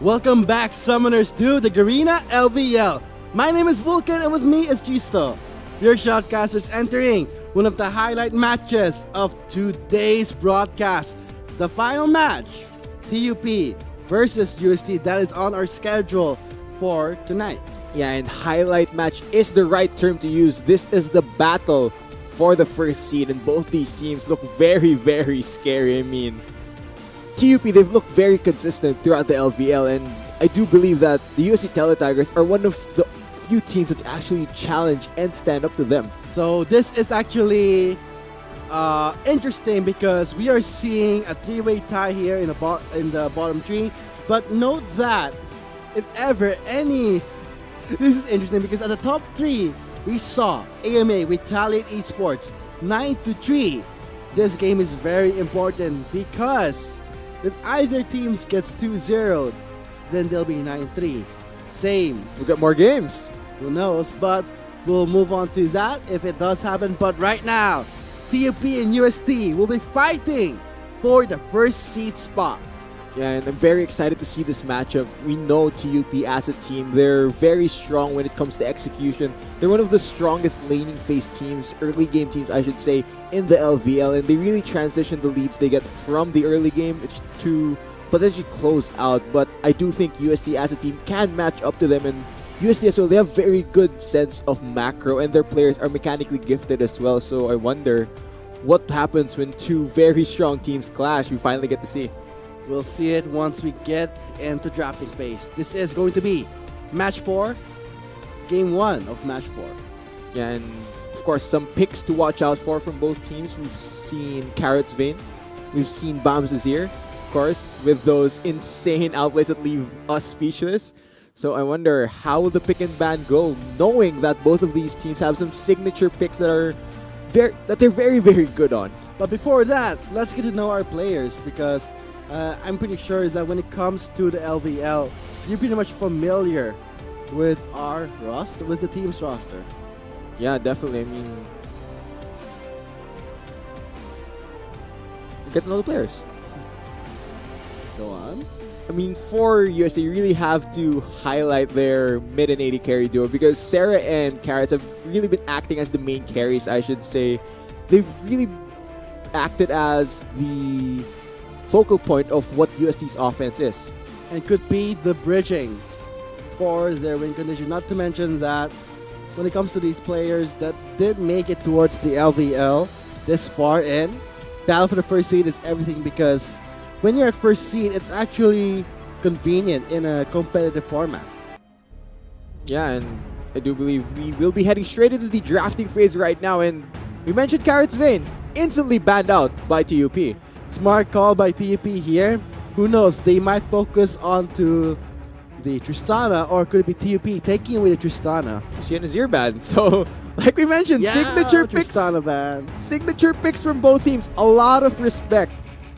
Welcome back, Summoners, to the Garena LVL. My name is Vulcan, and with me is Gisto, your shoutcasters entering one of the highlight matches of today's broadcast. The final match, TUP versus UST, that is on our schedule for tonight. Yeah, and highlight match is the right term to use. This is the battle for the first seed, and both these teams look very, very scary. I mean, TUP, they've looked very consistent throughout the LVL, and I do believe that the UST Teletigers are one of the few teams that actually challenge and stand up to them. So this is actually interesting because we are seeing a three-way tie here in the bottom three. But note that if ever any, this is interesting because at the top three we saw AMA Retaliate Esports 9-3. This game is very important because if either teams gets 2-0, then they'll be 9-3. Same. We'll get more games. Who knows? But we'll move on to that if it does happen. But right now, TUP and UST will be fighting for the first seed spot. Yeah, and I'm very excited to see this matchup. We know TUP as a team, they're very strong when it comes to execution. They're one of the strongest laning phase teams, early game teams I should say, in the LVL, and they really transition the leads they get from the early game to potentially close out. But I do think UST as a team can match up to them, and UST as well, they have very good sense of macro, and their players are mechanically gifted as well. So I wonder what happens when two very strong teams clash. We finally get to see. We'll see it once we get into drafting phase. This is going to be match 4, game 1 of match 4. Yeah, and of course some picks to watch out for from both teams. We've seen Carrot's Vein, we've seen Bam's Azir, of course, with those insane outplays that leave us speechless. So I wonder how will the pick and ban go, knowing that both of these teams have some signature picks that they're very, very good on. But before that, let's get to know our players because I'm pretty sure that when it comes to the LVL, you're pretty much familiar with our roster, with the team's roster. Yeah, definitely. I mean, get to know the players. Go on. I mean, for UST, you really have to highlight their mid and AD carry duo because Sarah and Carrots have really been acting as the main carries, I should say. They've really acted as the focal point of what UST's offense is. And could be the bridging for their win condition. Not to mention that when it comes to these players that did make it towards the LVL this far in, battle for the first seed is everything because when you're at first seed, it's actually convenient in a competitive format. Yeah, and I do believe we will be heading straight into the drafting phase right now, and we mentioned Carrot's Vein, instantly banned out by TUP. Smart call by TUP here. Who knows, they might focus on to the Tristana, or could it be TUP taking away the Tristana? She and Azir banned, so like we mentioned, yeah, signature picks. Tristana ban. Signature picks from both teams. A lot of respect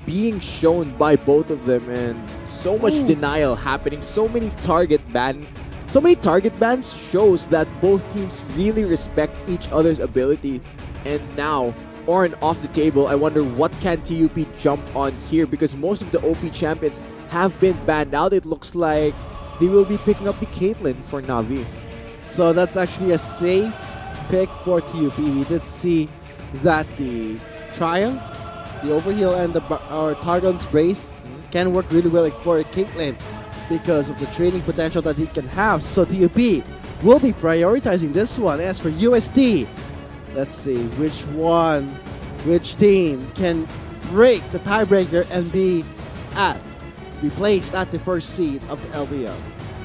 being shown by both of them, and so much denial happening. So many target bans shows that both teams really respect each other's ability. And now, Ornn off the table, I wonder what can TUP jump on here because most of the OP champions have been banned out. It looks like they will be picking up the Caitlyn for Na'Vi. So that's actually a safe pick for TUP. We did see that the Triumph, the Overheal, and the Targon's Brace can work really well for Caitlyn because of the training potential that he can have. So TUP will be prioritizing this one. As for UST, let's see which team can break the tiebreaker and be placed at the first seed of the LVL.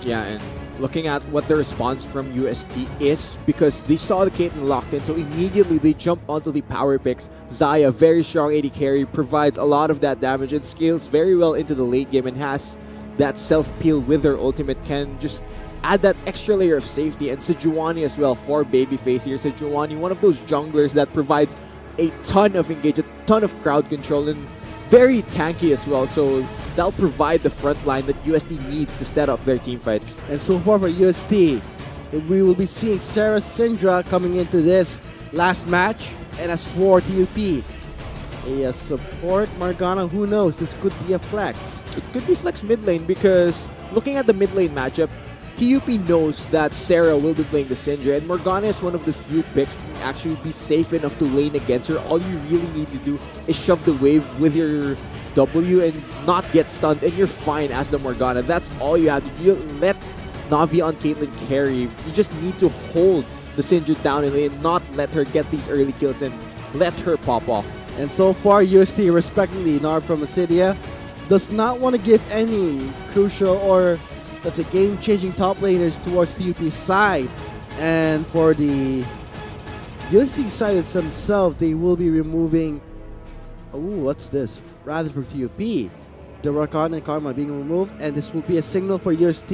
Yeah, and looking at what the response from UST is, because they saw the Caitlyn locked in, so immediately they jump onto the power picks. Xayah, very strong AD carry, provides a lot of that damage and scales very well into the late game and has that self-peel with their ultimate, can just add that extra layer of safety. And Sejuani as well for babyface here. Sejuani, one of those junglers that provides a ton of engage, a ton of crowd control, and very tanky as well. So that'll provide the front line that UST needs to set up their team fights. And so far for UST, we will be seeing Sarah Syndra coming into this last match. And as for TUP, support Morgana, who knows? This could be a flex. It could be flex mid lane because looking at the mid lane matchup, TUP knows that Sarah will be playing the Syndra, and Morgana is one of the few picks to actually be safe enough to lane against her. All you really need to do is shove the wave with your W and not get stunned, and you're fine as the Morgana. That's all you have to do. Let Navi on Caitlyn carry. You just need to hold the Syndra down in lane, not let her get these early kills and let her pop off. And so far, UST, respectively, Narb from Acidia, does not want to give any crucial or, let's say, game-changing top laners towards TUP's side. And for the UST side themselves, they will be removing... Ooh, what's this? Rather for TUP. The Rakan and Karma being removed, and this will be a signal for UST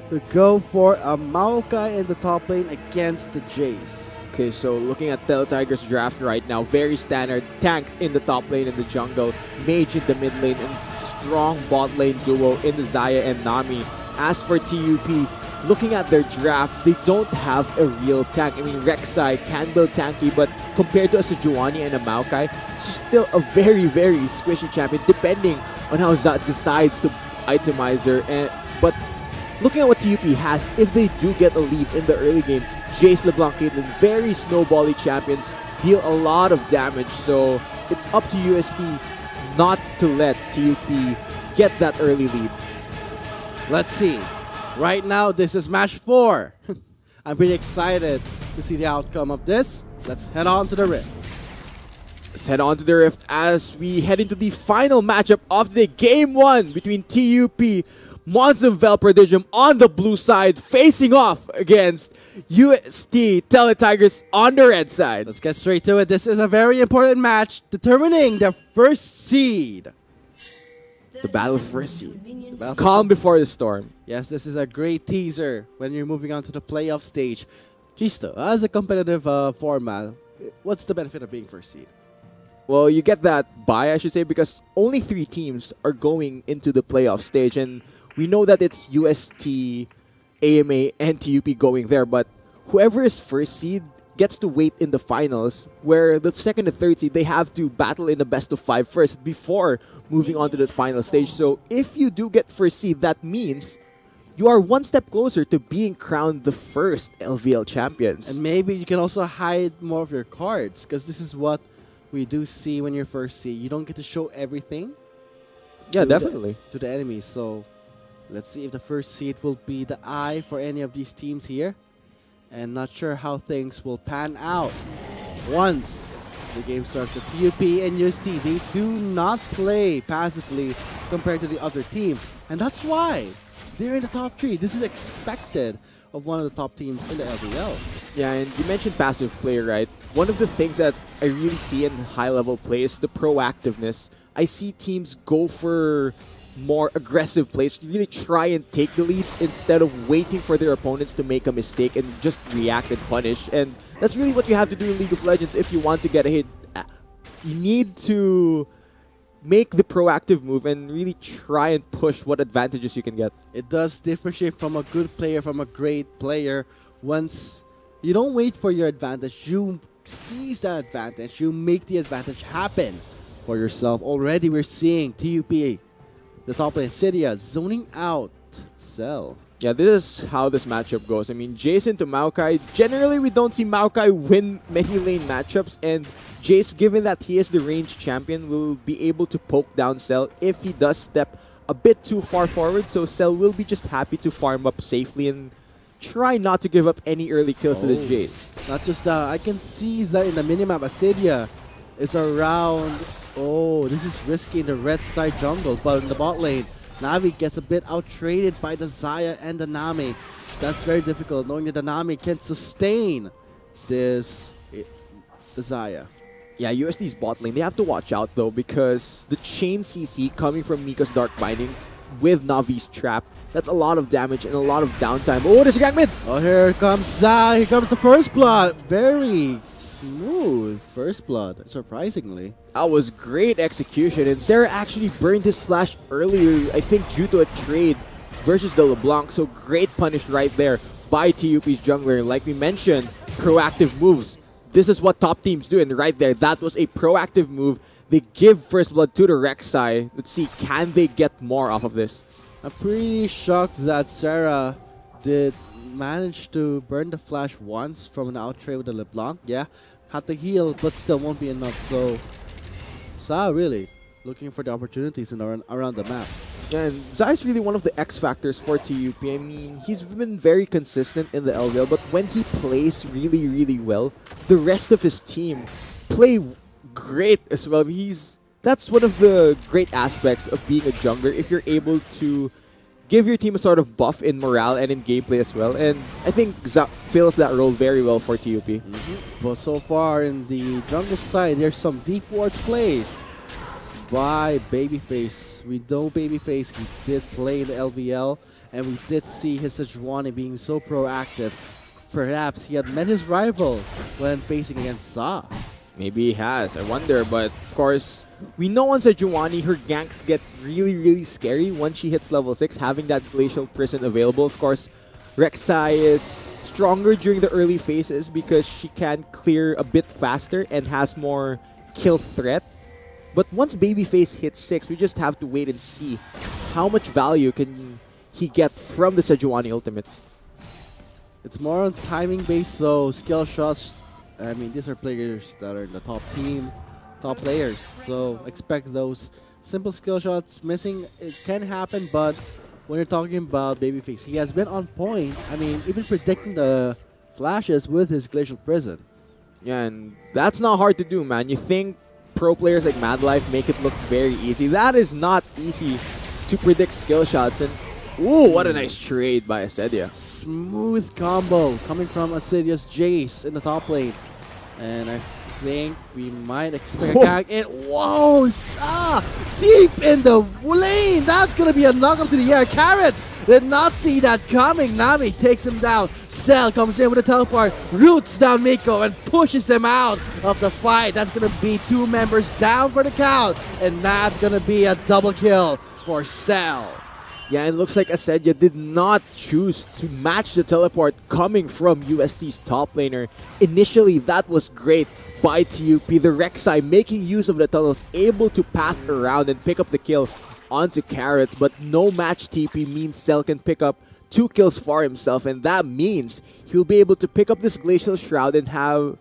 to go for a Maokai in the top lane against the Jace. Okay, so looking at Tiger's draft right now, very standard. Tanks in the top lane in the jungle, Mage in the mid lane, and strong bot lane duo in the Xayah and Nami. As for TUP, looking at their draft, they don't have a real tank. I mean, Rek'Sai can build tanky, but compared to a Sejuani and a Maokai, she's still a very, very squishy champion, depending on how Zat decides to itemize her. But looking at what TUP has, if they do get a lead in the early game, Jace, LeBlanc, Caitlyn, very snowbally champions, deal a lot of damage. So it's up to UST not to let TUP get that early lead. Let's see. Right now, this is match 4. I'm pretty excited to see the outcome of this. Let's head on to the Rift. Let's head on to the Rift as we head into the final matchup of the Game 1 between TUP, Mons and Velprodigium on the blue side, facing off against UST Tigers on the red side. Let's get straight to it. This is a very important match determining the first seed. The battle for first seed. Calm before the storm. Yes, this is a great teaser when you're moving on to the playoff stage. Gisto, as a competitive format, what's the benefit of being first seed? Well, you get that bye, I should say, because only 3 teams are going into the playoff stage, and we know that it's UST, AMA, and TUP going there, but whoever is first seed gets to wait in the finals, where the second and third seed, they have to battle in the best of 5 first before moving on to the final stage. So if you do get first seed, that means you are one step closer to being crowned the first LVL champions. And maybe you can also hide more of your cards, because this is what we do see when you're first seed. You don't get to show everything. Yeah, definitely. To the enemies. So let's see if the first seed will be the eye for any of these teams here. And not sure how things will pan out once the game starts. With TUP and UST, they do not play passively compared to the other teams. And that's why they're in the top 3. This is expected of one of the top teams in the LVL. Yeah, and you mentioned passive play, right? One of the things that I really see in high-level play is the proactiveness. I see teams go for more aggressive plays, really try and take the leads instead of waiting for their opponents to make a mistake and just react and punish. And that's really what you have to do in League of Legends if you want to get a hit. You need to make the proactive move and really try and push what advantages you can get. It does differentiate from a good player from a great player. Once you don't wait for your advantage, you seize that advantage, you make the advantage happen for yourself. Already we're seeing TUP, the top lane, Cydia, zoning out Cell. Yeah, this is how this matchup goes. I mean, Jason to Maokai. Generally, we don't see Maokai win many lane matchups, and Jace, given that he is the ranged champion, will be able to poke down Cell if he does step a bit too far forward, so Cell will be just happy to farm up safely and try not to give up any early kills to the Jace. Not just that, I can see that in the minimap, Acidia is around. Oh, this is risky in the red side jungle, but in the bot lane, Navi gets a bit out-traded by the Xayah and the Nami. That's very difficult, knowing that the Nami can sustain this, the Xayah. Yeah, USD's bot lane, they have to watch out though, because the chain CC coming from Miko's Dark Binding with Navi's Trap, that's a lot of damage and a lot of downtime. Oh, there's a gang mid! Oh, here comes Xayah, here comes the first blood. Very smooth first blood, surprisingly. That was great execution, and Sarah actually burned his flash earlier, I think due to a trade versus the LeBlanc, so great punish right there by TUP's jungler. Like we mentioned, proactive moves. This is what top teams do, and right there, that was a proactive move. They give first blood to the Rek'Sai. Let's see, can they get more off of this? I'm pretty shocked that Sarah did manage to burn the flash once from an out trade with the LeBlanc. Yeah, had to heal, but still won't be enough. So, Sa really looking for the opportunities in around the map. Yeah, and Zai's really one of the X factors for TUP. I mean, he's been very consistent in the LVL, but when he plays really, really well, the rest of his team play great as well. That's one of the great aspects of being a jungler, if you're able to give your team a sort of buff in morale and in gameplay as well. And I think Za fills that role very well for TUP. But so far in the jungle side, there's some deep wards placed by Babyface. We know Babyface, he did play in the LVL, and we did see his Sejuani being so proactive. Perhaps he had met his rival when facing against Za. Maybe he has, I wonder, but of course, we know on Sejuani, her ganks get really, really scary once she hits level 6, having that Glacial Prison available. Of course, Rek'Sai is stronger during the early phases because she can clear a bit faster and has more kill threat. But once Babyface hits 6, we just have to wait and see how much value can he get from the Sejuani ultimates. It's more on timing based, so skill shots. I mean, these are players that are in the top team, top players. So expect those simple skill shots missing. It can happen, but when you're talking about Babyface, he has been on point. I mean, even predicting the flashes with his Glacial Prison. Yeah, and that's not hard to do, man. You think pro players like Madlife make it look very easy. That is not easy to predict skill shots. And ooh, what a nice trade by Asedia. Smooth combo coming from Asedia's Jace in the top lane. And I think we might expect a gag. And whoa, Sa! Deep in the lane! That's gonna be a knock up to the air. Carrots did not see that coming. Nami takes him down. Cell comes in with a teleport, roots down Miko, and pushes him out of the fight. That's gonna be 2 members down for the count. And that's gonna be a double kill for Cell. Yeah, it looks like Asedia did not choose to match the teleport coming from UST's top laner. Initially, that was great by TUP. The Rek'Sai making use of the tunnels, able to path around and pick up the kill onto Carrots. But no match TP means Cell can pick up 2 kills for himself. And that means he'll be able to pick up this Glacial Shroud and have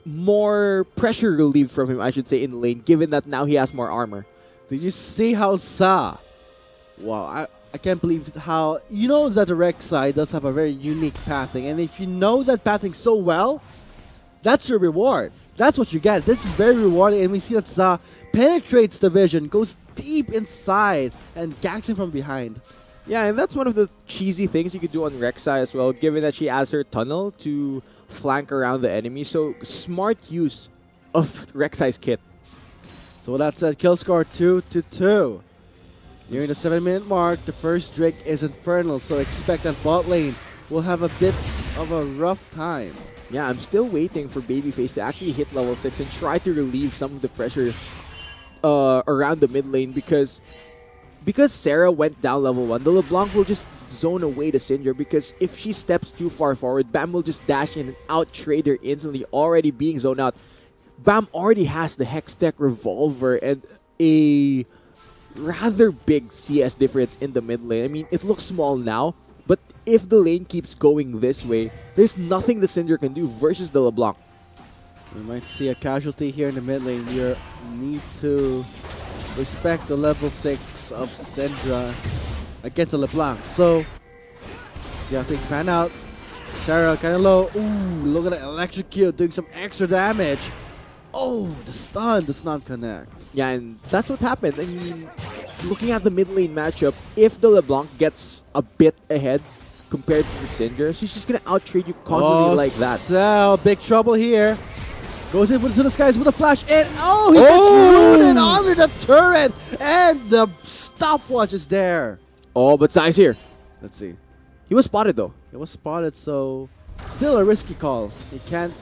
more pressure relieved from him, I should say, in lane, given that now he has more armor. Did you see how Sa... Wow, I can't believe how... You know that the Rek'Sai does have a very unique pathing, and if you know that pathing so well, that's your reward. That's what you get. This is very rewarding, and we see that Sa penetrates the vision, goes deep inside, and ganks him from behind. Yeah, and that's one of the cheesy things you could do on Rek'Sai as well, given that she has her tunnel to flank around the enemy. So, smart use of Rek'Sai's kit. So with that said, kill score 2-2. Nearing the 7-minute mark, the first Drake is Infernal, so expect that bot lane will have a bit of a rough time. Yeah, I'm still waiting for Babyface to actually hit level 6 and try to relieve some of the pressure around the mid lane because Sarah went down level 1, the LeBlanc will just zone away the Syndra because if she steps too far forward, Bam will just dash in and out-trade her instantly, already being zoned out. Bam already has the Hextech Revolver and a rather big CS difference in the mid lane. I mean, it looks small now, but if the lane keeps going this way, there's nothing the Syndra can do versus the LeBlanc. We might see a casualty here in the mid lane. You need to respect the level 6 of Syndra against the LeBlanc. So, see how things pan out. Sarah kind of low. Ooh, look at that electrocute doing some extra damage. Oh, the stun does not connect. Yeah, and that's what happens. I mean, looking at the mid lane matchup, if the LeBlanc gets a bit ahead compared to the Syndra, she's just going to out-trade you constantly like that. So, big trouble here. Goes into the skies with a flash, and oh, he gets rooted under the turret, and the stopwatch is there. Oh, but Zai's here. Let's see. He was spotted, though. He was spotted, so still a risky call. He can't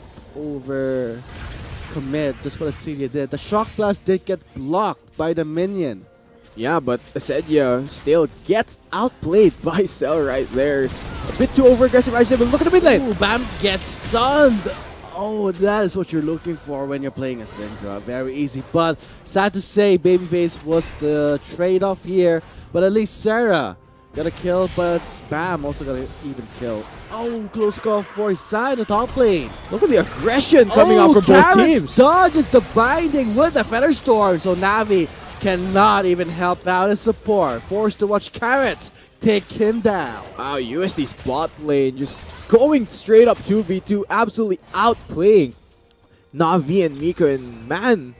commit just what Asedia did. The shock blast did get blocked by the minion. Yeah, but Asedia still gets outplayed by Cell right there. A bit too over-aggressive, but look at the mid lane. Ooh, Bam gets stunned. Oh, that is what you're looking for when you're playing a Syndra. Very easy, but sad to say, Babyface was the trade-off here. But at least Sarah Got a kill, but Bam also got an even kill. Oh, close call for Zaya, the top lane. Look at the aggression coming out from both Carrots teams. dodges the binding with the Feather Storm, so Navi cannot even help out his support. Forced to watch Carrots take him down. Wow, UST's bot lane just going straight up 2v2, absolutely outplaying Navi and Miko. And man,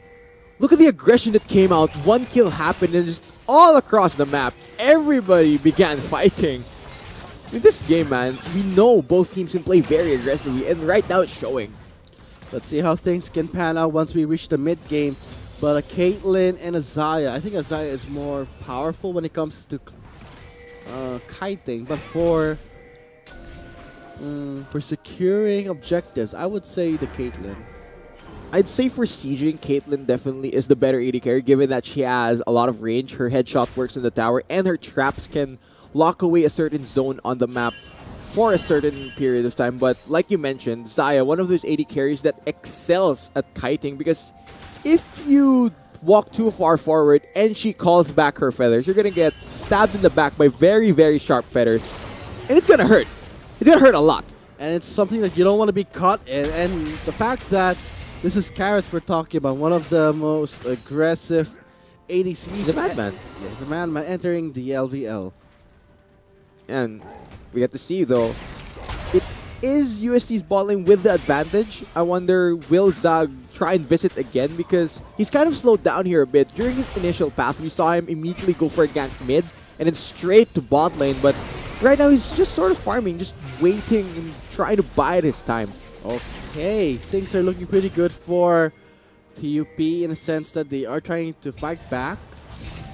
look at the aggression that came out. One kill happened and just all across the map, everybody began fighting. In this game, man, we know both teams can play very aggressively, and right now it's showing. Let's see how things can pan out once we reach the mid game. But a Caitlyn and a Zaya. I think a Zaya is more powerful when it comes to kiting, but for securing objectives, I would say the Caitlyn. I'd say for sieging, Caitlyn definitely is the better AD carry, given that she has a lot of range, her headshot works in the tower, and her traps can lock away a certain zone on the map for a certain period of time. But like you mentioned, Zaya, one of those AD carries that excels at kiting, because if you walk too far forward and she calls back her feathers, you're going to get stabbed in the back by very, very sharp feathers, and it's going to hurt. It's going to hurt a lot. And it's something that you don't want to be caught in, and the fact that this is Carrots we're talking about, one of the most aggressive ADCs. He's a madman. Yeah, he's a madman entering the LVL. And we get to see, though, it is UST's bot lane with the advantage. I wonder, will Zag try and visit again? Because he's kind of slowed down here a bit. During his initial path, we saw him immediately go for a gank mid and then straight to bot lane. But right now, he's just sort of farming, just waiting and trying to bide his time. Okay, things are looking pretty good for TUP in a sense that they are trying to fight back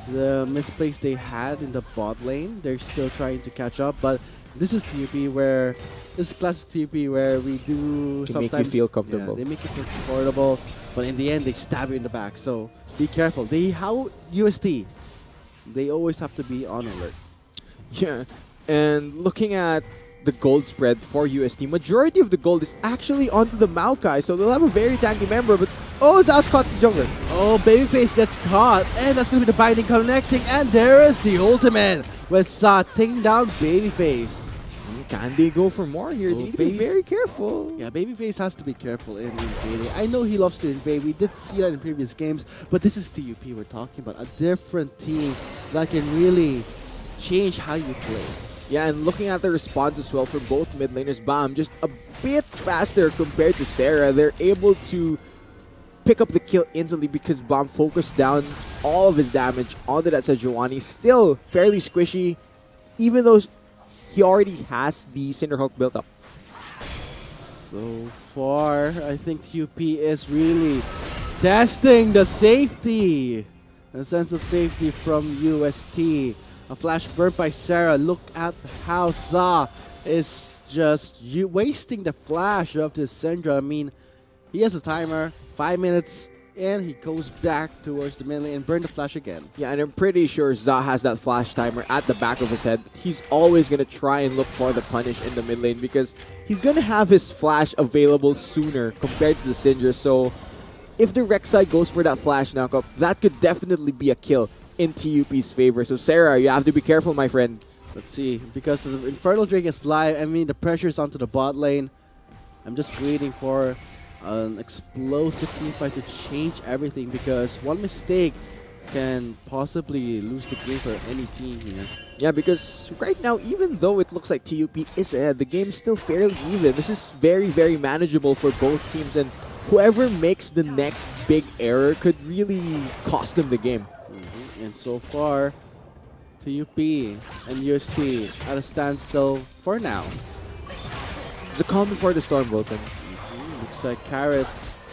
the misplace they had in the bot lane. They're still trying to catch up, but this is TUP where this is classic TUP where we do to sometimes make you feel comfortable. Yeah, they make you feel comfortable, but in the end they stab you in the back. So be careful. How UST, they always have to be on alert. Yeah, and looking at the gold spread for UST, majority of the gold is actually onto the Maokai, so they'll have a very tanky member, but oh, Zaz caught the jungler. Oh, Babyface gets caught, and that's going to be the binding connecting, and there is the ultimate with Sa taking down Babyface. Can they go for more here? They need to be very careful. Yeah, Babyface has to be careful in invading. I know he loves to invade. We did see that in previous games, but this is TUP we're talking about. A different team that can really change how you play. Yeah, and looking at the response as well for both mid laners, Bam just a bit faster compared to Sarah. They're able to pick up the kill instantly because Bam focused down all of his damage onto that Sejuani. Still fairly squishy, even though he already has the Cinderhawk built up. So far, I think TUP is really testing the safety. A sense of safety from UST. A flash burn by Sarah. Look at how Za is just wasting the flash of this Syndra. I mean, he has a timer, 5 minutes, and he goes back towards the mid lane and burn the flash again. Yeah, and I'm pretty sure Za has that flash timer at the back of his head. He's always going to try and look for the punish in the mid lane because he's going to have his flash available sooner compared to the Syndra. So if the Rek'Sai goes for that flash knockup, that could definitely be a kill in TUP's favor. So Sarah, you have to be careful, my friend. Let's see, because the Infernal Drake is live. I mean, the pressure's onto the bot lane. I'm just waiting for an explosive team fight to change everything because one mistake can possibly lose the game for any team here. Yeah, because right now, even though it looks like TUP is ahead, the game is still fairly even. This is very, very manageable for both teams, and whoever makes the next big error could really cost them the game. And so far, TUP and UST at a standstill for now. The calm before the storm, Vulcan. Looks like Carrots,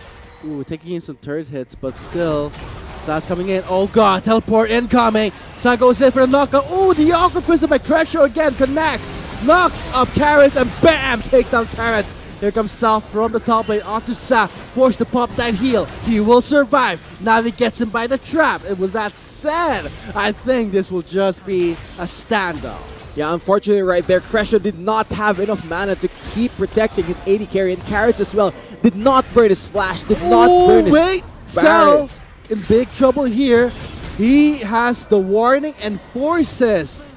taking in some turret hits, but still, Sa's coming in. Oh god, teleport incoming. Sa goes in for the knockout. Oh, the awkward prison by Crasher again connects, knocks up Carrots, and bam, takes down Carrots. Here comes Sa from the top lane onto Sa, forced to pop that heal. He will survive. Navi gets him by the trap. And with that said, I think this will just be a standoff. Yeah, unfortunately right there, Crasher did not have enough mana to keep protecting his AD carry, and Carrots as well did not burn his flash, did not burn his wait, Sa in big trouble here. He has the warning and forces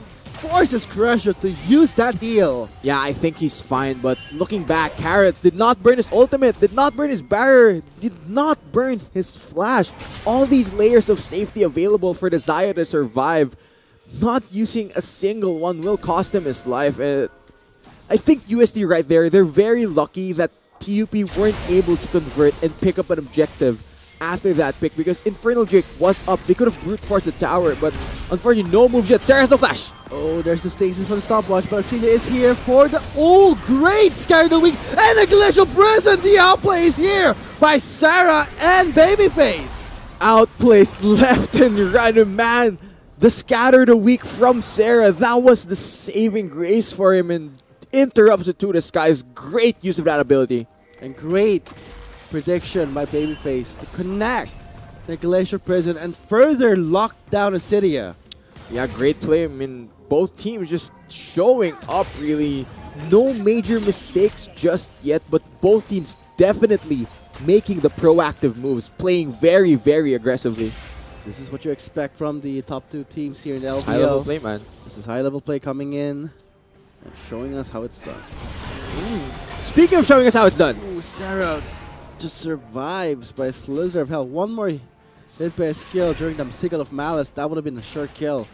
forces Crusher to use that heal. Yeah, I think he's fine, but looking back, Carrots did not burn his ultimate, did not burn his barrier, did not burn his flash. All these layers of safety available for the Xayah to survive. Not using a single one will cost him his life. I think UST right there, they're very lucky that TUP weren't able to convert and pick up an objective after that pick, because Infernal Drake was up. They could have brute forced the tower, but unfortunately no moves yet. Sarah has no flash. Oh, there's the stasis for the stopwatch, but Celia is here for the great Scare of the Week, and a Glacial Prison. The outplay is here by Sarah and Babyface. Outplaced left and right, man. The Scatter the Weak from Sarah, that was the saving grace for him, and interrupts it to the skies. Great use of that ability. And great prediction by Babyface to connect the Glacial Prison and further lock down Acidia. Yeah, great play. I mean, both teams just showing up really. No major mistakes just yet, but both teams definitely making the proactive moves, playing very, very aggressively. This is what you expect from the top two teams here in the LVO. High level play, man. This is high level play coming in and showing us how it's done. Speaking of showing us how it's done. Ooh, Sarah just survives by a slither of hell. One more hit by a skill during the Sickle of Malice. That would have been a sure kill.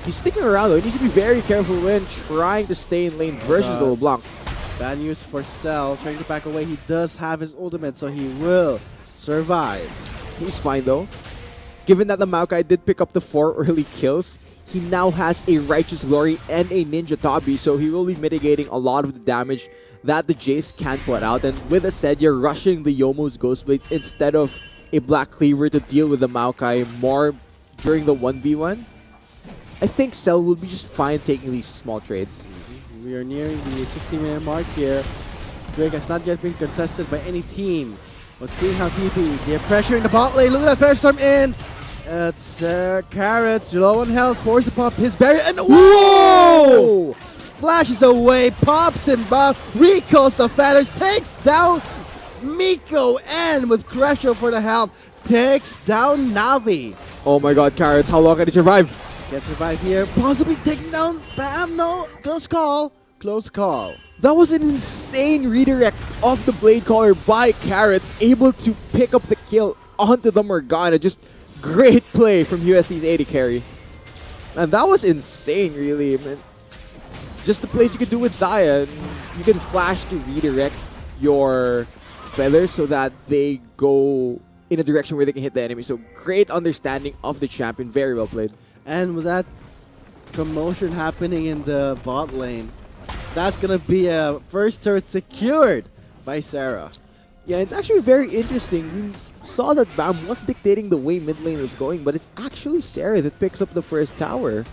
He's sticking around though. He needs to be very careful when trying to stay in lane versus the LeBlanc. Bad news for Cell. Trying to back away. He does have his ultimate, so he will survive. He's fine though. Given that the Maokai did pick up the 4 early kills, he now has a Righteous Glory and a Ninja Tabi, so he will be mitigating a lot of the damage that the Jace can put out. And with that said, you're rushing the Youmuu's Ghostblade instead of a Black Cleaver to deal with the Maokai more during the 1v1. I think Cell will be just fine taking these small trades. We are nearing the 60-minute mark here. Drake has not yet been contested by any team. Let's see how TP. They're pressuring the bot lane. Look at that Fair Storm in. It's Carrots, low on health, forces to pop his barrier, and whoa! Flashes away, pops him buff, recalls the feathers, takes down Miko, and with Crescio for the help, takes down Navi. Oh my god, Carrots, how long can he survive? Can survive here, possibly taking down Bam, no, close call, close call. That was an insane redirect of the Blade Caller by Carrots, able to pick up the kill onto the Morgana. Just great play from UST's AD carry. And that was insane, really. I mean, just the plays you could do with Xayah. You can flash to redirect your feathers so that they go in a direction where they can hit the enemy. So great understanding of the champion. Very well played. And with that commotion happening in the bot lane, that's going to be a first turret secured by Sarah. Yeah, it's actually very interesting. We saw that Bam was dictating the way mid lane was going, but it's actually Sarah that picks up the first tower.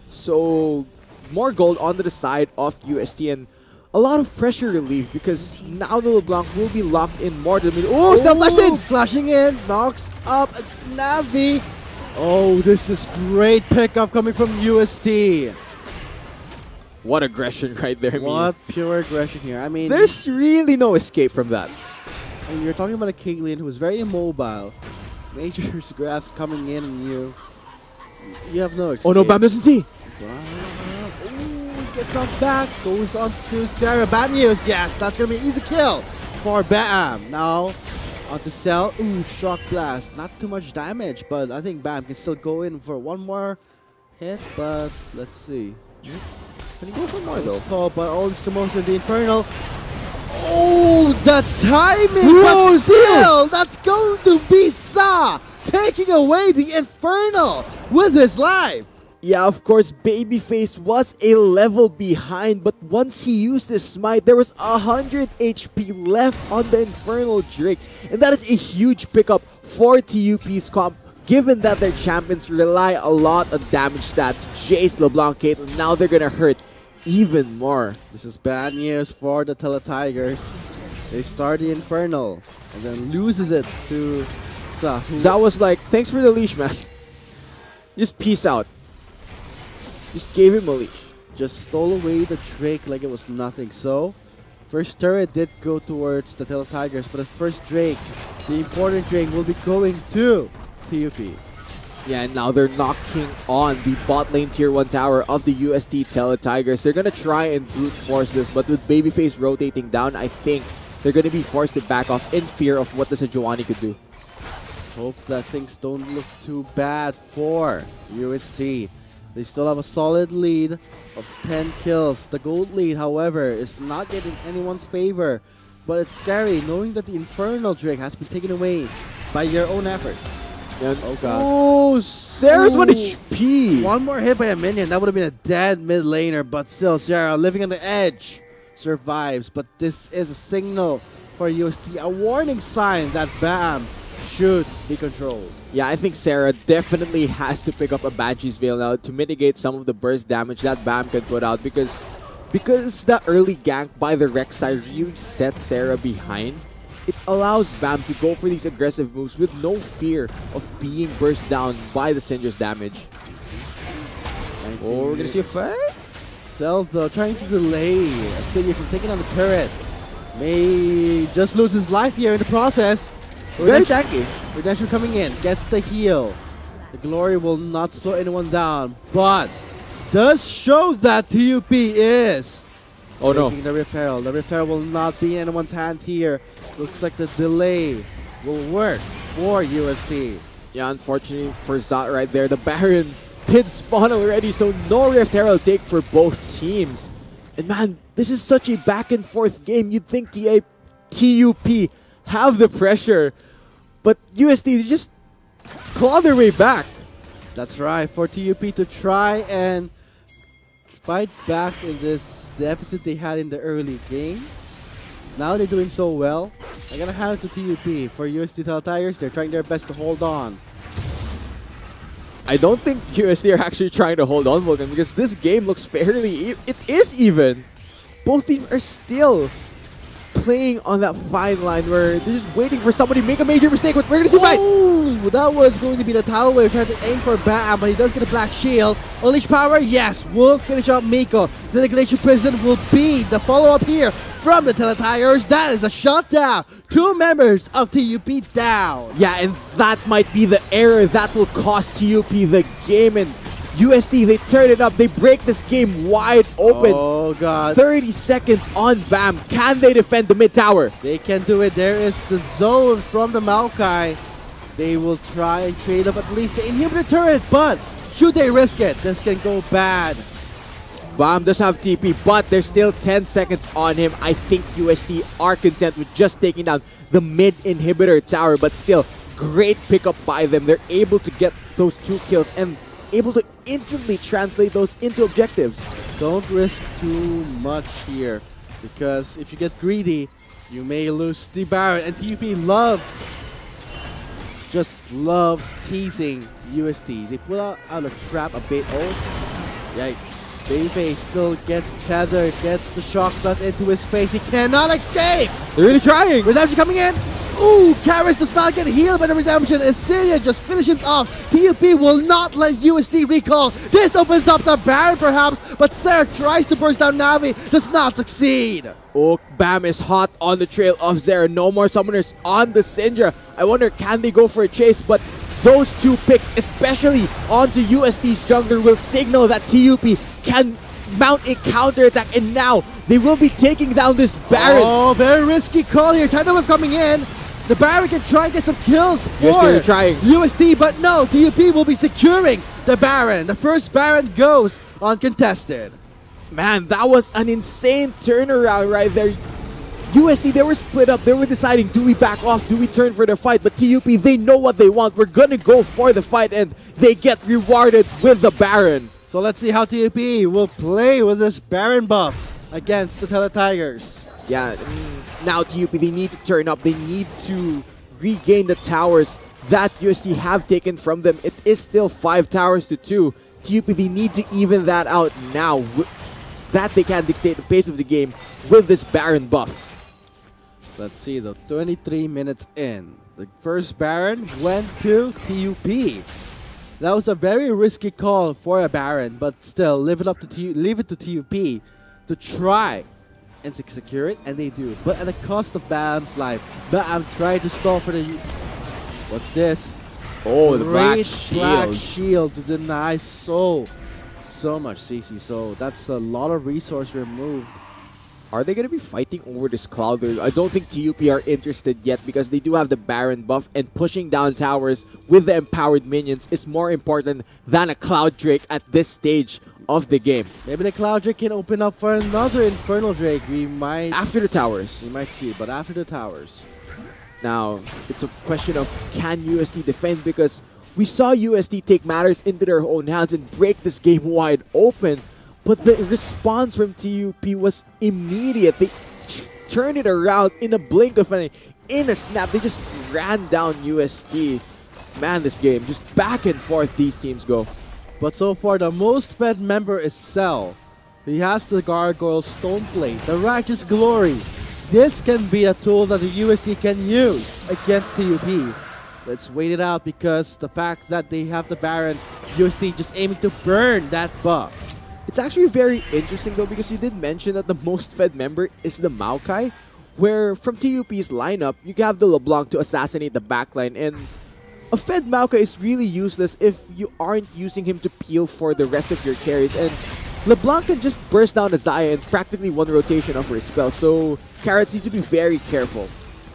So more gold onto the side of UST and a lot of pressure relief because now the LeBlanc will be locked in more than oh, self-flashed in! Flashing in, knocks up Navi. Oh, this is great pickup coming from UST. What aggression right there. What pure aggression here. I mean, there's really no escape from that. And you're talking about a Caitlyn who is very immobile. Major grabs coming in and you have no escape. Oh no, Bam doesn't see. Ooh, gets knocked back. Goes on to Sarah. Bad news. Yes, that's going to be an easy kill for Bam. Now onto Cell. Ooh, Shock Blast. Not too much damage, but I think Bam can still go in for one more hit. But let's see. Can he go for more though? Call, but all this commotion, the Infernal. Oh, the timing! Whoa, but still, that's going to be Sa taking away the Infernal with his life. Yeah, of course, Babyface was a level behind, but once he used his smite, there was 100 HP left on the Infernal Drake, and that is a huge pickup for TUP's comp. Given that their champions rely a lot on damage stats, Jace, LeBlanc, Caitlyn, now they're gonna hurt even more. This is bad news for the Teletigers. They start the Infernal and then loses it to Sa. That was like, thanks for the leash, man. Just peace out. Just gave him a leash. Just stole away the Drake like it was nothing. So, first turret did go towards the Teletigers, but the first Drake, the important Drake, will be going to TUP. Yeah, and now they're knocking on the bot lane tier 1 tower of the UST Tigers. They're going to try and brute force this, but with Babyface rotating down, I think they're going to be forced to back off in fear of what the Sejuani could do. Hope that things don't look too bad for UST. They still have a solid lead of 10 kills. The gold lead, however, is not yet in anyone's favor. But it's scary knowing that the Infernal Drake has been taken away by your own efforts. And oh god. Oh, Sarah's 1 HP. One more hit by a minion. That would have been a dead mid laner. But still, Sarah living on the edge survives. But this is a signal for UST. A warning sign that BAM should be controlled. Yeah, I think Sarah definitely has to pick up a Banshee's Veil now to mitigate some of the burst damage that BAM can put out because the early gank by the Rek'Sai really set Sarah behind. It allows BAM to go for these aggressive moves with no fear of being burst down by the Syndra's damage. Oh, we're gonna see a fight? Selth trying to delay Assyria from taking on the turret. May just lose his life here in the process. Very tanky. Redemption coming in, gets the heal. The glory will not slow anyone down, but does show that TUP is taking the repair. The repair will not be in anyone's hand here. Looks like the delay will work for UST. Yeah, unfortunately for Zot right there, the Baron did spawn already, so no Rift Herald take for both teams. And man, this is such a back and forth game. You'd think TUP have the pressure, but UST just claw their way back. That's right, for TUP to try and fight back in this deficit they had in the early game. Now they're doing so well. I'm gonna hand it to TUP. For UST Tigers, they're trying their best to hold on. I don't think UST are actually trying to hold on, Vulcan, because this game looks fairly it is even. Both teams are still playing on that fine line where they're just waiting for somebody to make a major mistake. But we're gonna see fight. Oh, that was going to be the tidal wave trying to aim for BAM, but he does get a black shield. Unleash power, yes, will finish out Miko. The Negation Prison will be the follow-up here from the Tigers. That is a shutdown. 2 members of TUP down. Yeah, and that might be the error that will cost TUP the game. And UST, they turn it up. They break this game wide open. Oh, God. 30 seconds on BAM. Can they defend the mid tower? They can do it. There is the zone from the Maokai. They will try and trade up at least the inhibitor turret, but should they risk it? This can go bad. BAM does have TP, but there's still 10 seconds on him. I think UST are content with just taking down the mid inhibitor tower, but still, great pickup by them. They're able to get those 2 kills and able to instantly translate those into objectives. Don't risk too much here, because if you get greedy, you may lose the Baron. And TUP just loves teasing UST. They put out a trap, a bait ult. Yikes. Babyface still gets tethered, gets the shock blast into his face. He cannot escape! They're really trying! Redemption coming in! Ooh, Karis does not get healed by the Redemption. Assyria just finishes off. TUP will not let UST recall. This opens up the Baron perhaps, but Sarah tries to burst down Navi, does not succeed. Oh, BAM is hot on the trail of Zera. No more summoners on the Syndra. I wonder, can they go for a chase? But those 2 picks, especially onto UST's jungler, will signal that TUP can mount a counterattack, and now they will be taking down this Baron. Oh, very risky call here. Tidal Wave coming in. The Baron can try and get some kills for UST, but no, TUP will be securing the Baron. The first Baron goes uncontested. Man, that was an insane turnaround right there. UST, they were split up. They were deciding, do we back off? Do we turn for the fight? But TUP, they know what they want. We're going to go for the fight, and they get rewarded with the Baron. So let's see how TUP will play with this Baron buff against the Tigers. Yeah, now TUP, they need to turn up. They need to regain the towers that UST have taken from them. It is still 5 towers to 2. TUP, they need to even that out now. That they can dictate the pace of the game with this Baron buff. Let's see though, 23 minutes in. The first Baron went to TUP. That was a very risky call for a Baron, but still, leave it to TUP to try and secure it, and they do. But at the cost of BAM's life. BAM tried to stall for the... What's this? Oh, the black Black shield. shield to deny so much CC. So that's a lot of resource removed. Are they going to be fighting over this Cloud? I don't think TUP are interested yet because they do have the Baron buff, and pushing down towers with the empowered minions is more important than a Cloud Drake at this stage of the game. Maybe the Cloud Drake can open up for another Infernal Drake. We might... After the towers. We might see it, but after the towers. Now, it's a question of can UST defend, because we saw UST take matters into their own hands and break this game wide open. But the response from TUP was immediate. They turned it around in a blink of an eye. In a snap, they just ran down UST. Man, this game, just back and forth these teams go. But so far, the most fed member is Cell. He has the Gargoyle Stoneplate, the Righteous Glory. This can be a tool that the UST can use against TUP. Let's wait it out, because the fact that they have the Baron, UST just aiming to burn that buff. It's actually very interesting though, because you did mention that the most fed member is the Maokai, where from TUP's lineup, you have the LeBlanc to assassinate the backline, and a fed Maokai is really useless if you aren't using him to peel for the rest of your carries, and LeBlanc can just burst down a Xayah in practically one rotation of her spell, so Carrots needs to be very careful.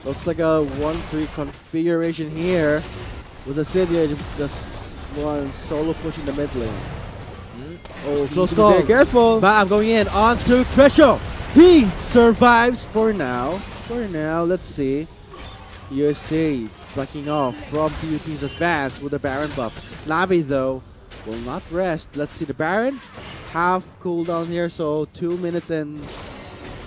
Looks like a 1-3 configuration here with the Cydia just one solo pushing the mid lane. Oh, close call. Very careful. Bam, going in onto Threshold. He survives for now. Let's see. UST backing off from TUP's advance with the Baron buff. Navi, though, will not rest. Let's see the Baron. Half cooldown here, so 2 minutes in.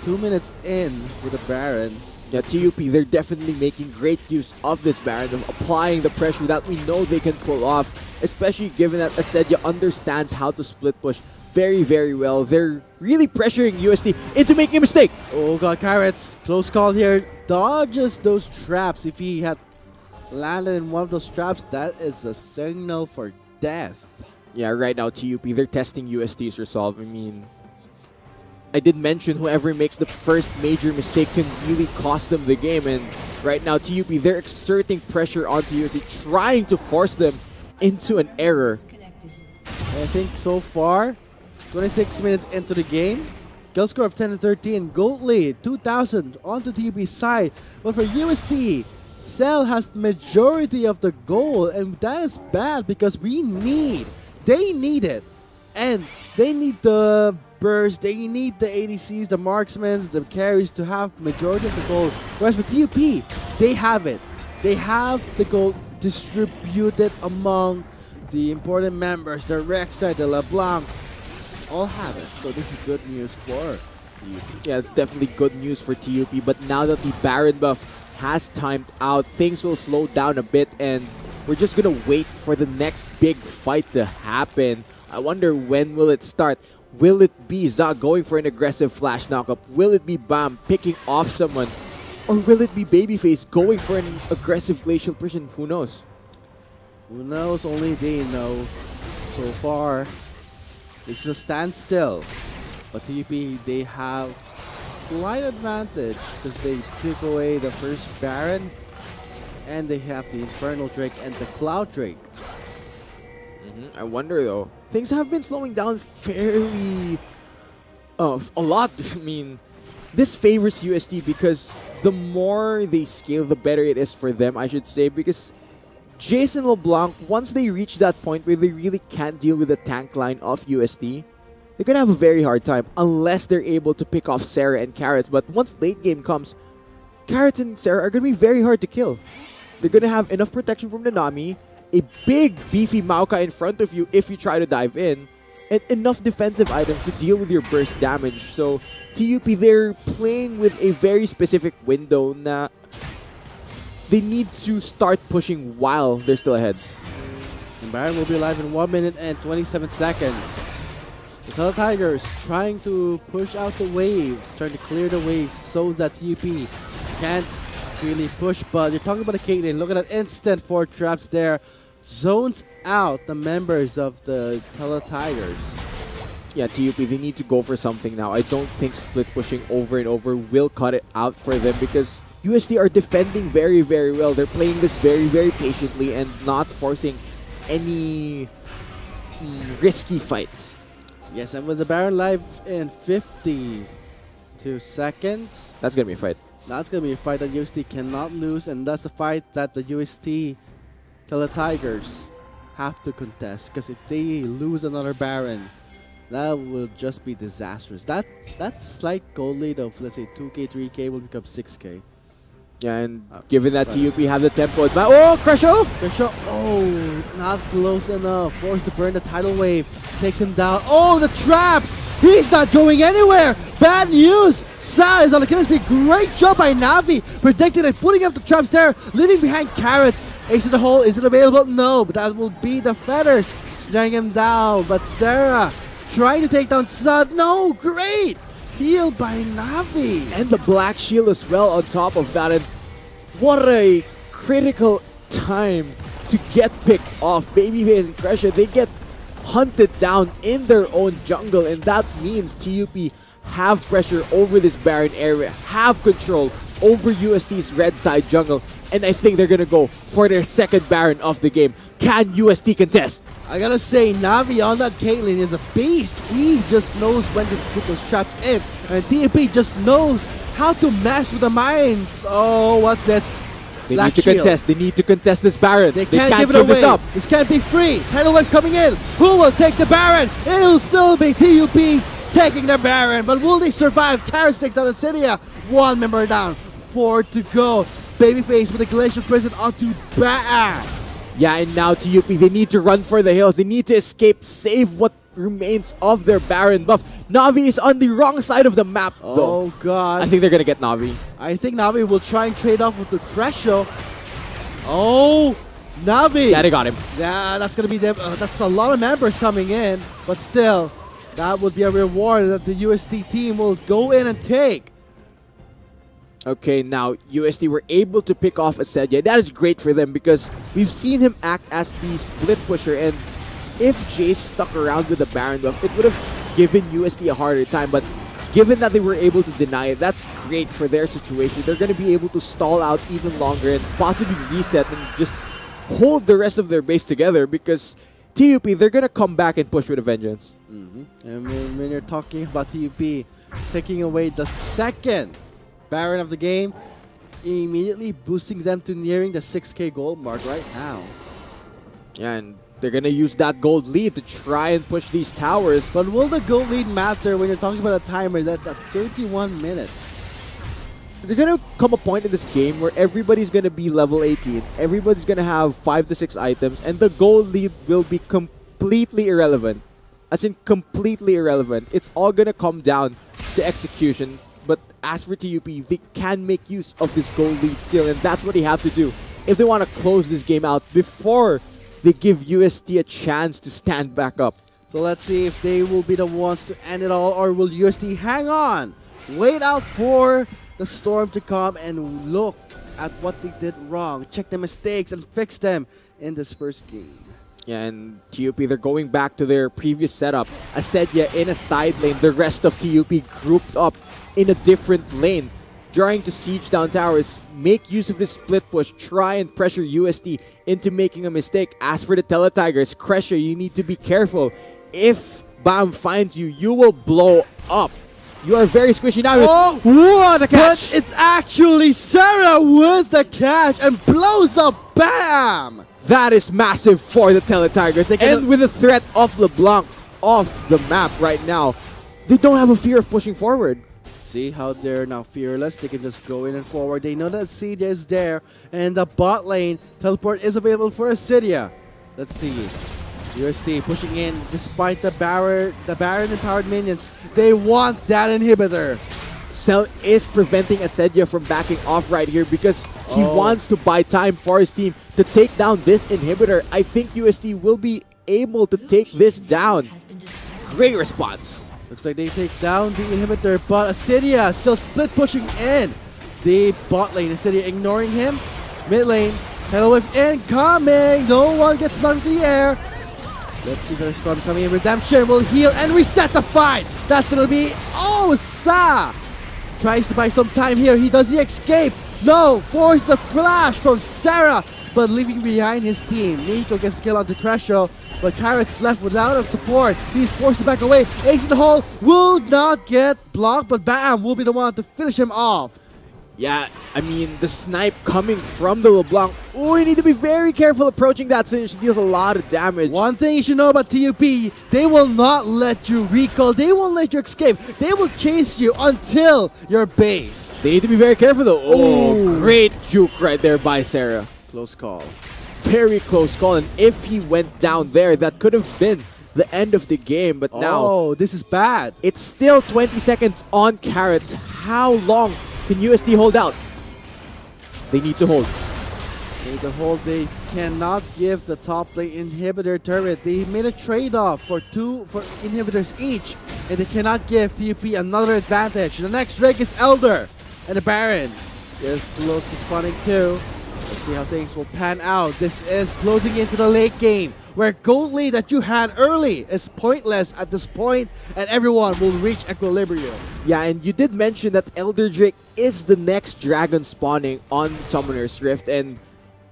2 minutes in with the Baron. Yeah, TUP, they're definitely making great use of this Baron, of applying the pressure that we know they can pull off, especially given that Asedia understands how to split push very, very well. They're really pressuring UST into making a mistake. Oh god, Carrots, close call here. Dodges those traps. If he had landed in one of those traps, that is a signal for death. Yeah, right now, TUP, they're testing UST's resolve. I mean, I did mention whoever makes the first major mistake can really cost them the game, and right now TUP, they're exerting pressure onto UST, trying to force them into an error. I think so far, 26 minutes into the game, kill score of 10-13, gold lead 2,000 onto TUP's side, but for UST, Cell has the majority of the gold, and that is bad because they need it, and they need the burst, they need the ADCs, the marksmen, the carries to have majority of the gold. Whereas for TUP, they have it. They have the gold distributed among the important members, the Rek'Sai, the LeBlanc, all have it. So this is good news for TUP. Yeah, it's definitely good news for TUP, but now that the Baron buff has timed out, things will slow down a bit, and we're just gonna wait for the next big fight to happen. I wonder when will it start. Will it be Za going for an aggressive flash knockup? Will it be Bam picking off someone? Or will it be Babyface going for an aggressive glacial prison? Who knows? Who knows? Only they know. So far, this is a standstill. But TUP, they have slight advantage because they took away the first Baron, and they have the Infernal Drake and the Cloud Drake. I wonder though. Things have been slowing down fairly a lot. I mean, this favors UST because the more they scale, the better it is for them, I should say, because Jace and LeBlanc, once they reach that point where they really can't deal with the tank line of UST, they're gonna have a very hard time unless they're able to pick off Sarah and Carrots. But once late game comes, Carrots and Sarah are gonna be very hard to kill. They're gonna have enough protection from the Nami, a big beefy Maokai in front of you if you try to dive in, and enough defensive items to deal with your burst damage. So TUP, they're playing with a very specific window na they need to start pushing while they're still ahead. And Baron will be alive in 1 minute and 27 seconds. The Tele Tigers trying to push out the waves, trying to clear the waves so that TUP can't really push. But you're talking about a Caitlyn. Look at that instant 4 traps there. Zones out the members of the Tele Tigers. Yeah, TUP, they need to go for something now. I don't think split pushing over and over will cut it out for them because UST are defending very, very well. They're playing this very, very patiently and not forcing any risky fights. Yes, and with the Baron live in 52 seconds, That's going to be a fight. that's going to be a fight that UST cannot lose, and that's a fight that the UST Tigers have to contest, because if they lose another Baron, that will just be disastrous. That slight goal lead of, let's say, 2K, 3K will become 6K. Yeah, and given that TUP have the tempo, it's oh, Cresho! Cresho, oh, not close enough. Forced to burn the tidal wave. Takes him down. Oh, the traps! He's not going anywhere! Bad news! Sa is on the killing spree. Great job by Navi. Predicting and putting up the traps there. Leaving behind carrots. Ace in the hole. Is it available? No, but that will be the feathers. Snaring him down. But Sarah trying to take down Sa. No, great! Healed by Navi. And the Black Shield as well on top of that. And what a critical time to get picked off. Babyface and Cresho, they get hunted down in their own jungle. And that means TUP have pressure over this Baron area, have control over UST's red side jungle. And I think they're going to go for their second Baron of the game. Can UST contest? I gotta say, Navi on that Caitlyn is a beast. He just knows when to put those traps in. And TUP just knows how to mess with the mines. Oh, what's this? They Black need to Shield. contest. They need to contest this Baron. They can't give it away. This up. This can't be free. Tidal wave coming in. Who will take the Baron? It'll still be TUP taking the Baron. But will they survive? Carrot takes down Acidia. One member down. 4 to go. Babyface with a Glacial Prison onto Bam. Yeah, and now TUP, they need to run for the hills. They need to escape, save what remains of their Baron buff. Navi is on the wrong side of the map, though. Oh, God. I think they're going to get Navi. I think Navi will try and trade off with the Cresho. Oh, Navi. Yeah, they got him. Yeah, that's going to be them. That's a lot of members coming in. But still, that would be a reward that the UST team will go in and take. Okay, now UST were able to pick off Asedia. That is great for them because we've seen him act as the split pusher, and if Jace stuck around with the Baron buff, it would have given UST a harder time. But given that they were able to deny it, that's great for their situation. They're going to be able to stall out even longer and possibly reset and just hold the rest of their base together, because TUP, they're going to come back and push with a vengeance. And when you're talking about TUP taking away the second Baron of the game, immediately boosting them to nearing the 6K gold mark right now. And they're going to use that gold lead to try and push these towers. But will the gold lead matter when you're talking about a timer that's at 31 minutes? There's going to come a point in this game where everybody's going to be level 18. Everybody's going to have 5 to 6 items, and the gold lead will be completely irrelevant. As in, completely irrelevant. It's all going to come down to execution. But as for TUP, they can make use of this gold lead still, and that's what they have to do if they want to close this game out before they give UST a chance to stand back up. So let's see if they will be the ones to end it all, or will UST hang on, wait out for the storm to come and look at what they did wrong, check the mistakes and fix them in this first game. Yeah, and TUP, they're going back to their previous setup. Asedia in a side lane, the rest of TUP grouped up in a different lane, trying to siege down towers, make use of this split push, try and pressure UST into making a mistake. As for the Teletigers, Cresho, you need to be careful. If Bam finds you, you will blow up. You are very squishy now. Oh, what a catch! But it's actually Sarah with the catch and blows up Bam! That is massive for the Teletigers. And with the threat of LeBlanc off the map right now, they don't have a fear of pushing forward. See how they're now fearless. They can just go in and forward. They know that Acidia is there, and the bot lane teleport is available for Acidia. Let's see. UST pushing in despite the Baron empowered minions. They want that inhibitor. Cell is preventing Asedia from backing off right here because he wants to buy time for his team to take down this inhibitor. I think UST will be able to take this down. Great response. Looks like they take down the inhibitor, but Acidia still split pushing in. The bot lane, Acidia ignoring him. Mid lane, tidal wave incoming. No one gets knocked in the air. Let's see if the storm coming in. Redemption will heal and reset the fight. That's gonna be Sa. Tries to buy some time here. He does the escape. No, force the flash from Sarah, but leaving behind his team. Nico gets the kill onto Cresho, but Carrot's left without a support. He's forced to back away. Ace in the hole will not get blocked, but Bam will be the one to finish him off. Yeah, I mean, the snipe coming from the LeBlanc. Oh, you need to be very careful approaching that since she deals a lot of damage. One thing you should know about TUP, they will not let you recall. They won't let you escape. They will chase you until your base. They need to be very careful though. Oh, Ooh. great juke right there by Sarah. Close call. Very close call, and if he went down there, that could have been the end of the game, but now... Oh, this is bad. It's still 20 seconds on Carrots. How long can UST hold out? They need to hold. They need to hold. They cannot give the top lane inhibitor turret. They made a trade-off for inhibitors each, and they cannot give TUP another advantage. The next Drake is Elder, and the Baron is close to spawning too. Let's see how things will pan out. This is closing into the late game, where gold lead that you had early is pointless at this point, and everyone will reach equilibrium. Yeah, and you did mention that Elder Drake is the next dragon spawning on Summoner's Rift, and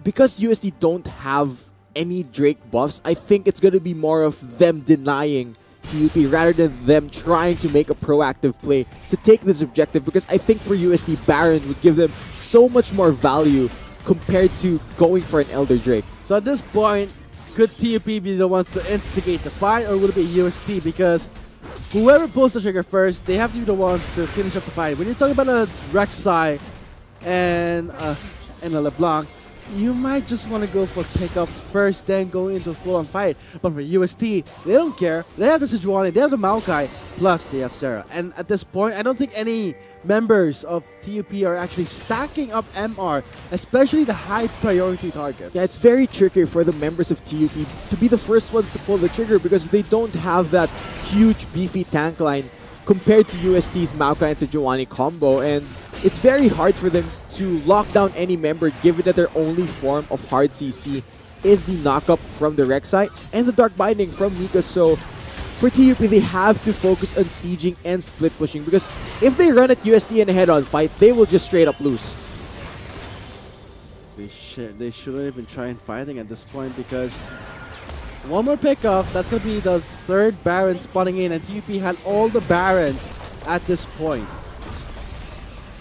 because USD don't have any Drake buffs, I think it's going to be more of them denying TUP rather than them trying to make a proactive play to take this objective, because I think for USD, Baron would give them so much more value compared to going for an Elder Drake. So at this point, could TUP be the ones to instigate the fight, or would it be UST? Because whoever pulls the trigger first, they have to be the ones to finish up the fight. When you're talking about a Rek'Sai and a LeBlanc, you might just want to go for pickups first, then go into a full-on fight. But for UST, they don't care. They have the Sejuani, they have the Maokai, plus they have Sarah. And at this point, I don't think any members of TUP are actually stacking up MR, especially the high-priority targets. Yeah, it's very tricky for the members of TUP to be the first ones to pull the trigger because they don't have that huge, beefy tank line compared to UST's Maokai and Sejuani combo, and it's very hard for them to lock down any member given that their only form of hard CC is the knockup from the Rek'Sai and the Dark Binding from Mika. So for TUP, they have to focus on sieging and split pushing, because if they run at UST in a head-on fight, they will just straight up lose. They shouldn't even try and fighting at this point, because one more pickup, that's going to be the third Baron spawning in, and TUP had all the Barons at this point.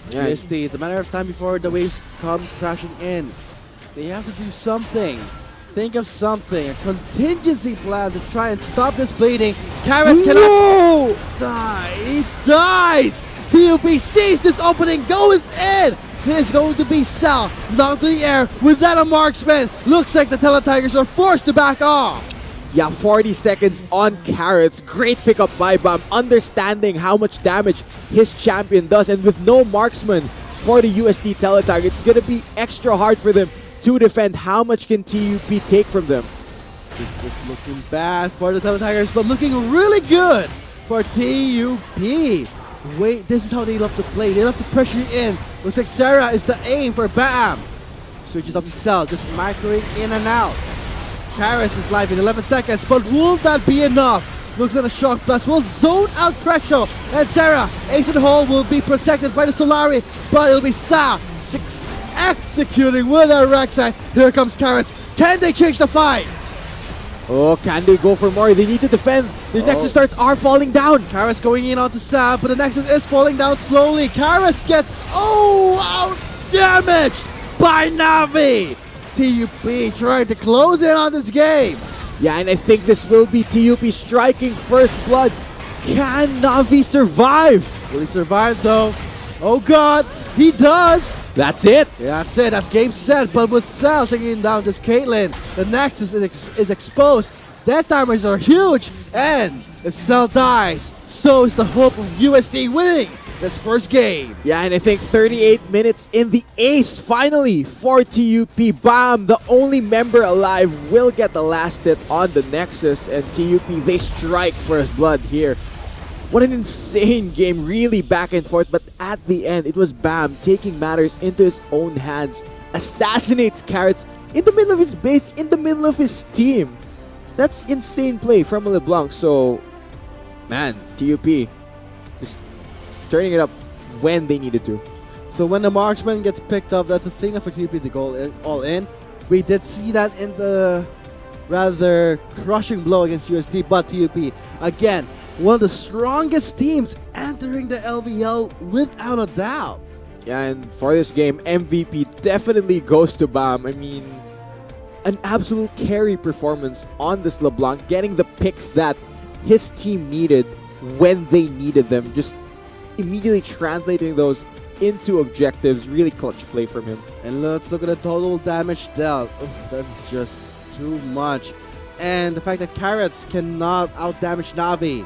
Yeah, UST, it's a matter of time before the waves come crashing in. They have to do something. Think of something, a contingency plan to try and stop this bleeding. Carrots cannot die. He dies. TUP sees this opening, goes in. There's going to be Sal knocked to the air without a marksman. Looks like the Teletigers are forced to back off. Yeah, 40 seconds on Carrots. Great pickup by Bam, understanding how much damage his champion does. And with no marksman for the UST Teletiger, it's going to be extra hard for them to defend. How much can TUP take from them? This is looking bad for the Teletigers, but looking really good for TUP. Wait, this is how they love to play. They love to pressure you in. Looks like Sarah is the aim for Bam. Switches up to Cell, just microing in and out. Carrots is live in 11 seconds, but will that be enough? Looks at a shock blast, will zone out Threshold, and Sarah, ace in the hole, will be protected by the Solari, but it'll be Sa executing with a Rek'Sai. Here comes Carrots. Can they change the fight? Oh, can they go for more? They need to defend. The Nexus starts are falling down. Carrots going in onto Sa, but the Nexus is falling down slowly. Carrots gets out damaged by Navi. TUP trying to close in on this game. Yeah, and I think this will be TUP striking first blood. Can Navi survive? Will he survive though? Oh god, he does. That's it. Yeah, that's it. That's game set. But with Cell taking down this Caitlyn, the Nexus is exposed. Death timers are huge. And if Cell dies, so is the hope of UST winning this first game. Yeah, and I think 38 minutes in the ace finally for TUP. Bam, the only member alive, will get the last hit on the Nexus, and TUP, they strike first blood here. What an insane game, really back and forth, but at the end, it was Bam taking matters into his own hands, assassinates Carrots in the middle of his base, in the middle of his team. That's insane play from LeBlanc, so man, TUP just turning it up when they needed to. So when the marksman gets picked up, that's a signal for TUP to go all in. We did see that in the rather crushing blow against UST, but TUP, again, one of the strongest teams entering the LVL without a doubt. Yeah, and for this game, MVP definitely goes to BAM. I mean, an absolute carry performance on this LeBlanc, getting the picks that his team needed when they needed them, just immediately translating those into objectives. Really clutch play from him. And let's look at the total damage dealt. That's just too much. And the fact that Carrots cannot out-damage Navi,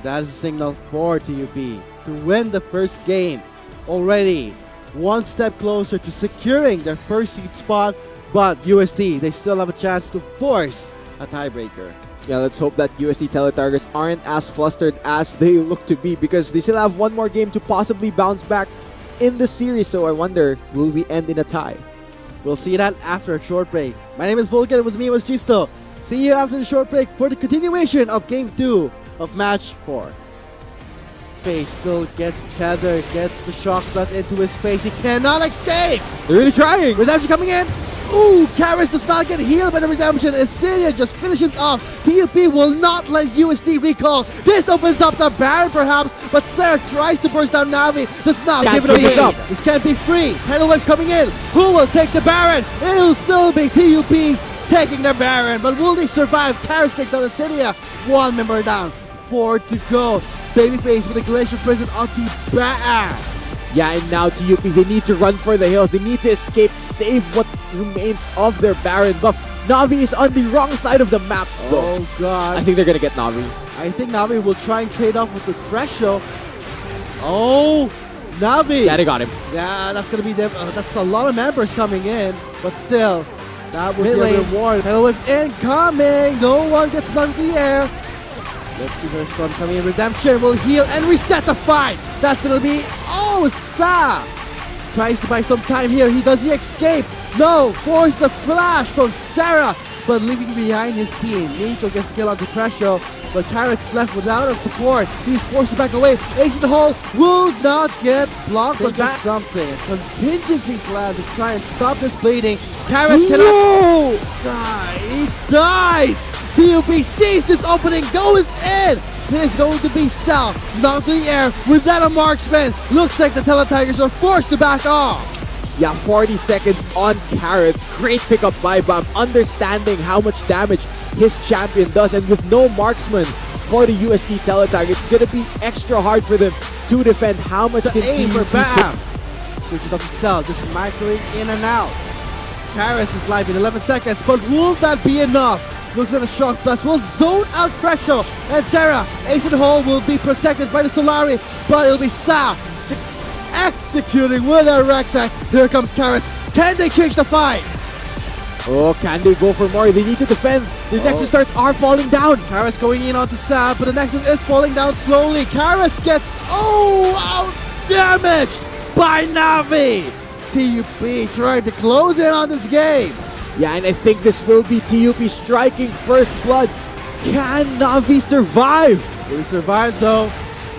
that is a signal for TUP to win the first game. Already one step closer to securing their first seed spot, but UST, they still have a chance to force a tiebreaker. Yeah, let's hope that UST Teletargets aren't as flustered as they look to be, because they still have one more game to possibly bounce back in the series. So I wonder, will we end in a tie? We'll see that after a short break. My name is Vulcan, with me was Gisto. See you after the short break for the continuation of Game 2 of Match 4. Face still gets tethered, gets the shock blast into his face. He cannot escape! They're really trying! Redemption coming in! Ooh, Karras does not get healed by the redemption. Assyria just finishes off. TUP will not let UST recall. This opens up the Baron perhaps, but Sarah tries to burst down Navi. Does not give it away. This can't be free. Tidal Wave coming in. Who will take the Baron? It'll still be TUP taking the Baron, but will they survive? Karras takes down Assyria. One member down. 4 to go. Babyface with a Glacier Prison onto Ba'a. Yeah, and now TUP, they need to run for the hills. They need to escape, save what remains of their Baron buff. Navi is on the wrong side of the map, though. Oh, God. I think they're going to get Navi. I think Navi will try and trade off with the Threshold. Oh, Navi. Yeah, they got him. Yeah, that's going to be them. That's a lot of members coming in, but still, that would be a reward. Tidal Wave incoming. No one gets knocked in the air. Let's see where Storm's coming in. Redemption will heal and reset the fight. That's going to be... Oh, Sa! Tries to buy some time here. Does he escape? No! Force the flash from Sarah, but leaving behind his team. Nico gets the kill on the pressure, but Carrot's left without support. He's forced to back away. Ace in the hole will not get blocked, but that's something. A contingency plan to try and stop this bleeding. Carrot cannot die. He dies! TUP sees this opening, goes in! It is going to be Sal, knocked to the air without a marksman. Looks like the Teletigers are forced to back off. Yeah, 40 seconds on Carrots. Great pickup by BAM, understanding how much damage his champion does. And with no marksman for the UST Teletiger, it's going to be extra hard for them to defend. How much can aim for TUP BAM? Switches up to Sal, just microing in and out. Carrots is live in 11 seconds, but will that be enough? Looks at a shock blast, will zone out Threshold, and Sarah, Ace in the hole, will be protected by the Solari, but it'll be Sa executing with a Rexac. Here comes Carrots. Can they change the fight? Oh, can they go for more? They need to defend. The Nexus starts are falling down. Carrots going in onto Sa, but the Nexus is falling down slowly. Carrots gets, out damaged by Navi. TUP trying to close in on this game. Yeah, and I think this will be TUP striking first blood. Can Navi survive? Will he survive though?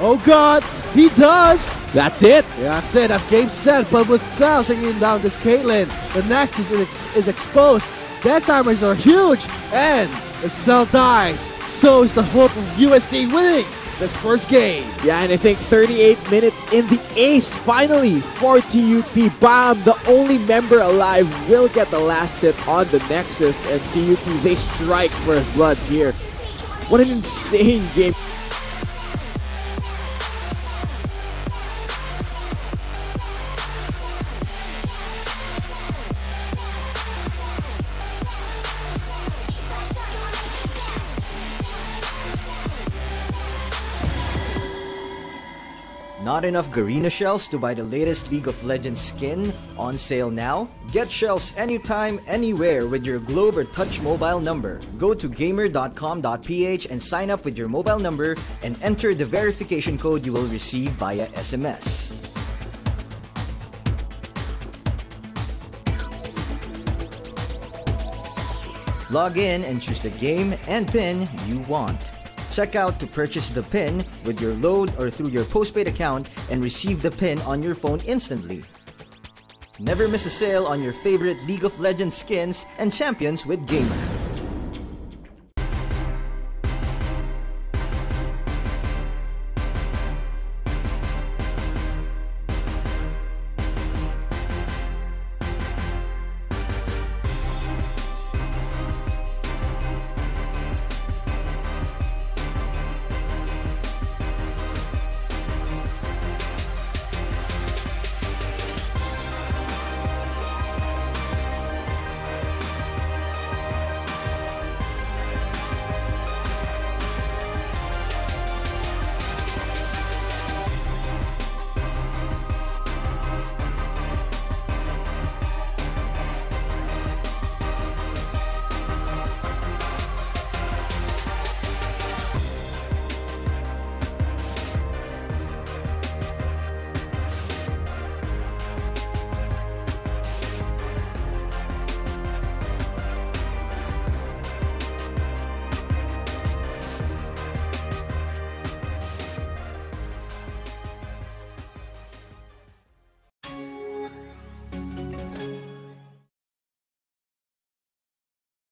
Oh God, he does! That's it. Yeah, that's it. That's game set. But with Sal taking down this Caitlyn, the Nexus is exposed. Death timers are huge. And if Sal dies, so is the hope of UST winning this first game. Yeah, and I think 38 minutes in the ace finally for TUP. BAM, the only member alive, will get the last hit on the Nexus, and TUP, they strike first blood here. What an insane game. Not enough Garena shells to buy the latest League of Legends skin? On sale now? Get shells anytime, anywhere with your Globe or Touch mobile number. Go to gamer.com.ph and sign up with your mobile number and enter the verification code you will receive via SMS. Log in and choose the game and pin you want. Check out to purchase the pin with your load or through your postpaid account and receive the pin on your phone instantly. Never miss a sale on your favorite League of Legends skins and champions with Gamer.